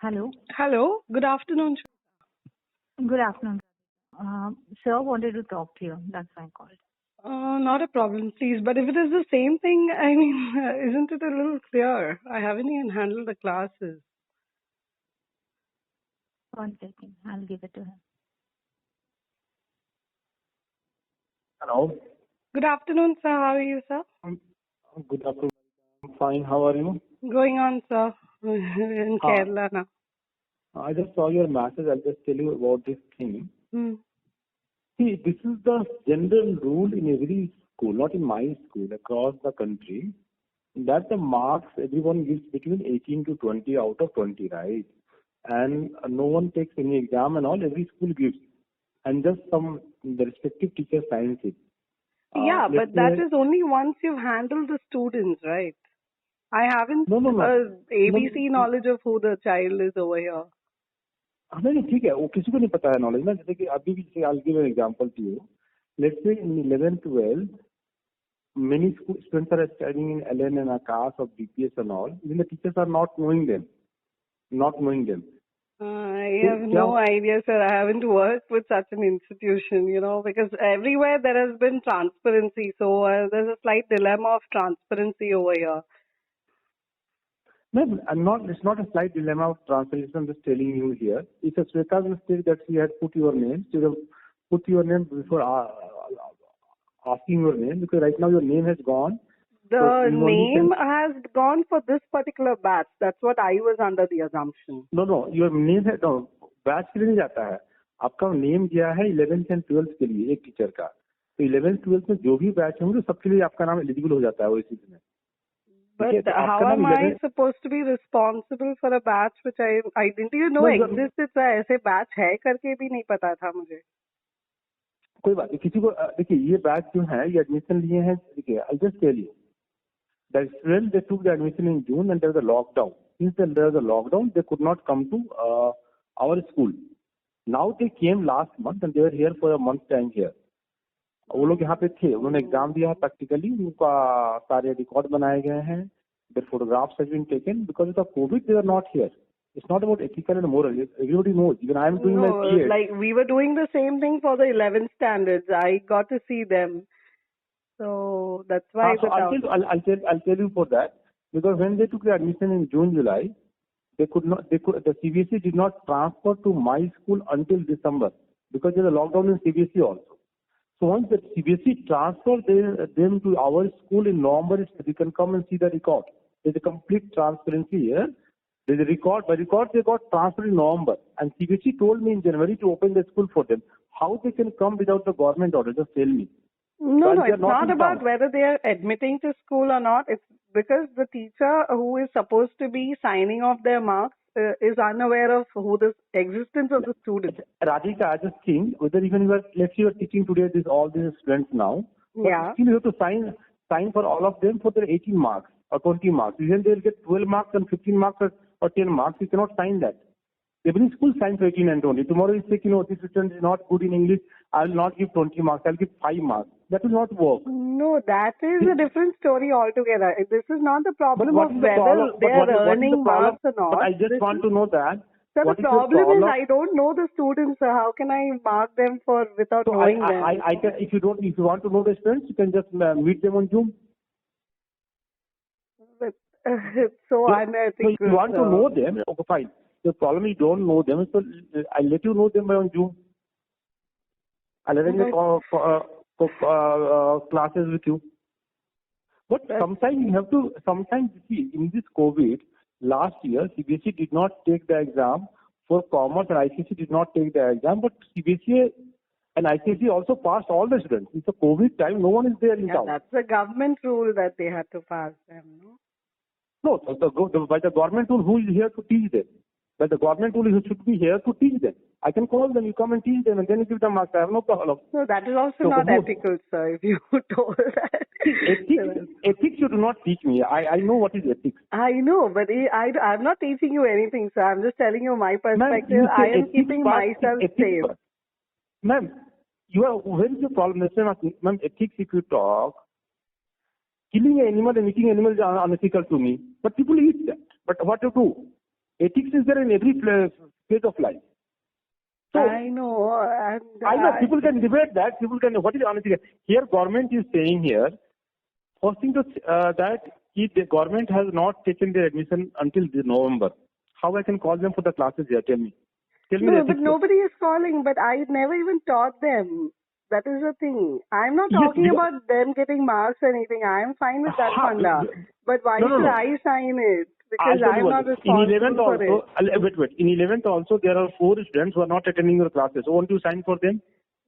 Hello. Hello, good afternoon. Good afternoon. Sir wanted to talk to you. That's why I called. Not a problem, please. But if it is the same thing, I mean, isn't it a little clear? I haven't even handled the classes. 1 second. I'll give it to him. Hello. Good afternoon, sir. How are you, sir? Good afternoon. I'm fine. How are you? Going on, sir, in Kerala now. I just saw your message. I'll just tell you about this thing. Hmm. See, this is the general rule in every school, not in my school, across the country, that the marks everyone gives between 18 to 20 out of 20, right? And no one takes any exam and all, every school gives. And just the respective teacher signs it. Yeah, Let's but that say, is only once you've handled the students, right? I haven't no. ABC knowledge of who the child is over here. नहीं ठीक है वो किसी को नहीं पता है knowledge ना जैसे कि अभी भी जैसे I'll give an example to you. Let's say in 11th 12th many students are studying in LN and Akash or BPS and all, even the teachers are not knowing them. I have no idea, sir. I haven't worked with such an institution, because everywhere there has been transparency. So there's a slight dilemma of transparency over here. No, it's not a slight dilemma of transparency. I'm just telling you here. If a Sweta will state that she had put your name, she would have put your name before asking your name, because right now your name has gone. The name has gone for this particular batch. That's what I was under the assumption. No, your name है no batch के लिए नहीं जाता है. आपका name गया है 11th and 12th के लिए एक टीचर का. तो 11th 12th में जो भी बैच होंगे सबके लिए आपका नाम एलिजिबल हो जाता है वो इसी में. But how am I supposed to be responsible for a batch which I didn't even know existed? तो ऐसे batch है करके भी नहीं पता था मुझे. कोई बात नहीं किसी को देखिए ये बैच जो है ये एडमिशन लिए हैं देखिए I'll just tell you. The students they took the admission in June and there was a lockdown. Since there was a lockdown, they could not come to our school. Now they came last month and they were here for a month time here. वो लोग यहाँ पे थे उन्होंने exam दिया है practically उनका सारे रिकॉर्ड बनाए गए हैं their photographs have been taken because of the COVID they are not here. It's not about ethical and moral. Everybody knows. Even I am doing my PhD. Like we were doing the same thing for the 11th standards. I got to see them. So that's why I'll tell you for that because when they took the admission in June July the CBSE did not transfer to my school until December because there was a lockdown in CBSE also. So once the CBSE transferred them to our school in November, they can come and see the record. There's a complete transparency here. There's a record. By record, they got transferred in November. And CBSE told me in January to open the school for them. How they can come without the government order? Just tell me. No, it's not about whether they are admitting to school or not. It's because the teacher who is supposed to be signing off their marks is unaware of who the existence of the student. Radhika, I just think whether even let's say you are teaching today all these students now, yeah. Still you have to sign for all of them for their 18 marks or 20 marks. Even they'll get 12 marks and 15 marks or 10 marks. You cannot sign that. Every school signs for 18 and 20. Tomorrow you say, this student is not good in English. I will not give 20 marks. I'll give 5 marks. That will not work. No, that is a different story altogether. This is not the problem of whether they are earning marks or not. But I just want to know that. So the problem is I don't know the students. So how can I mark them without knowing them? I can, if you want to know the students, you can just meet them on Zoom. But, so unethical. So if you want to know them, okay, fine. The problem is you don't know them, so I'll let you know them on Zoom. I'll arrange classes with you. But sometimes you have to, see, in this COVID, last year, CBSE did not take the exam for commerce and ICSE did not take the exam, but CBSE and ICSE also passed all the students. It's a COVID time, no one is there in town. That's a government rule that they had to pass them, no? No, by the government rule, who is here to teach them? But the government rule should be here to teach them. I can call them, you come and teach them, and then you give them marks. I have no problem. No, that is also not ethical, sir, if you told that. Ethics you do not teach me. I know what is ethics. I know, but I'm not teaching you anything, sir. I'm just telling you my perspective. I am keeping myself safe. Ma'am, where is the problem? Ma'am, ethics if you talk, killing an animal and eating animals are unethical to me. But people eat that. But what to do? Ethics is there in every phase of life. So, I know. And I know people can debate that. People can. What is honesty? Here, government is saying here. First thing that the government has not taken their admission until November. How I can call them for the classes here? Tell me. No, but nobody is calling. But I never even taught them. That is the thing. I'm not talking about them getting marks or anything. I'm fine with that, Panda. But why should I sign it? Because I'm not responsible for it. Wait. In 11th also, there are 4 students who are not attending your classes. So won't you sign for them?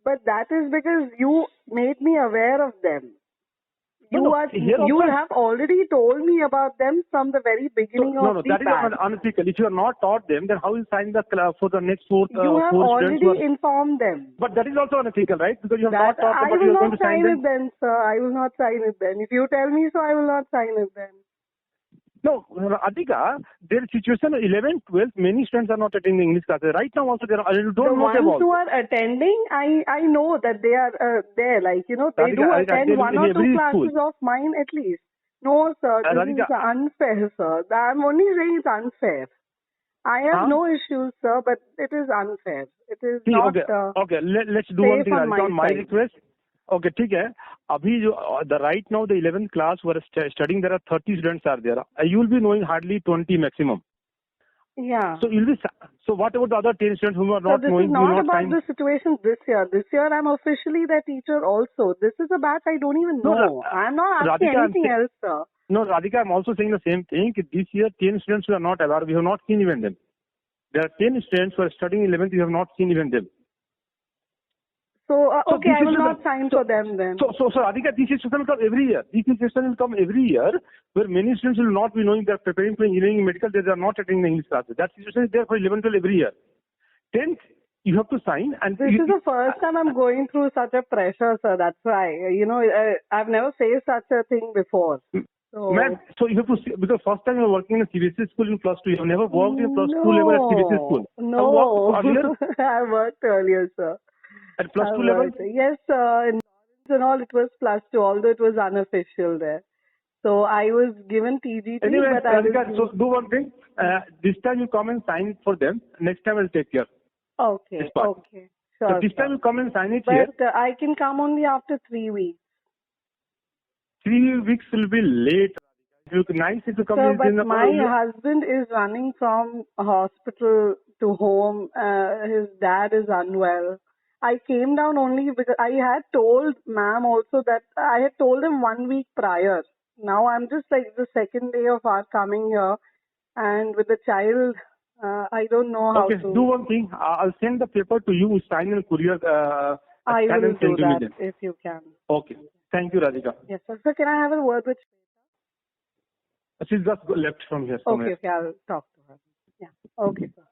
But that is because you made me aware of them. You have already told me about them from the very beginning of the that is unethical. If you have not taught them, then how you sign the for the next 4 You have already informed them. But that is also unethical, right? Because you have not taught them, I will not sign it then, sir. I will not sign it then. If you tell me so, I will not sign it then. No, Adhika, their situation 11th, 12th, many students are not attending English classes. Right now also there are, you don't know about. The ones who are attending, I know that they are there. Like, they do attend 1 or 2 classes of mine at least. No, sir, this is unfair, sir. I'm only saying it's unfair. I have no issues, sir, but it is unfair. It is not okay, let's do one thing. On my request. Okay, okay. Right now the 11th class who are studying, there are 30 students are there. You will be knowing hardly 20 maximum. Yeah. So you'll be. So what about the other 10 students who are not knowing? This is not about the situation this year. This year I'm officially their teacher also. This is a batch I don't even know. I'm not asking anything else, sir. No, Radhika, I'm also saying the same thing. This year 10 students who are not aware. We have not seen even them. There are 10 students who are studying 11th. We have not seen even them. So, okay, I will not sign for them then. So, Radhika, this situation will come every year. This situation will come every year where many students will not be knowing they are preparing for engineering and medical, they are not attending the English classes. That situation is there for 11th every year. 10th, you have to sign. And this is the first time I'm going through such a pressure, sir. That's why. I've never faced such a thing before. So, ma'am, so you have to see, because first time you are working in a CBSE school in +2, you have never worked in +2 level at CBSE school. No, I worked earlier, sir. At +2 level? Yes, in all it was +2, although it was unofficial there. So I was given TGT. Anyway, but Radhika, so do one thing. This time you come and sign for them. Next time I'll take care. Okay, okay. Sure. So this time you come and sign it but here. But I can come only after 3 weeks. 3 weeks will be late. It will nice if you come. Sir, but my husband is running from hospital to home. His dad is unwell. I came down only because I had told ma'am also that I had told him 1 week prior. Now I'm just like the second day of our coming here, and with the child, I don't know how to. Okay, do one thing. I'll send the paper to you. Sign in courier. I will do that if you can. Okay. Thank you, Radhika. Yes, sir. So can I have a word with? She's just left from here. Okay, I'll talk to her. Yeah. Okay, sir.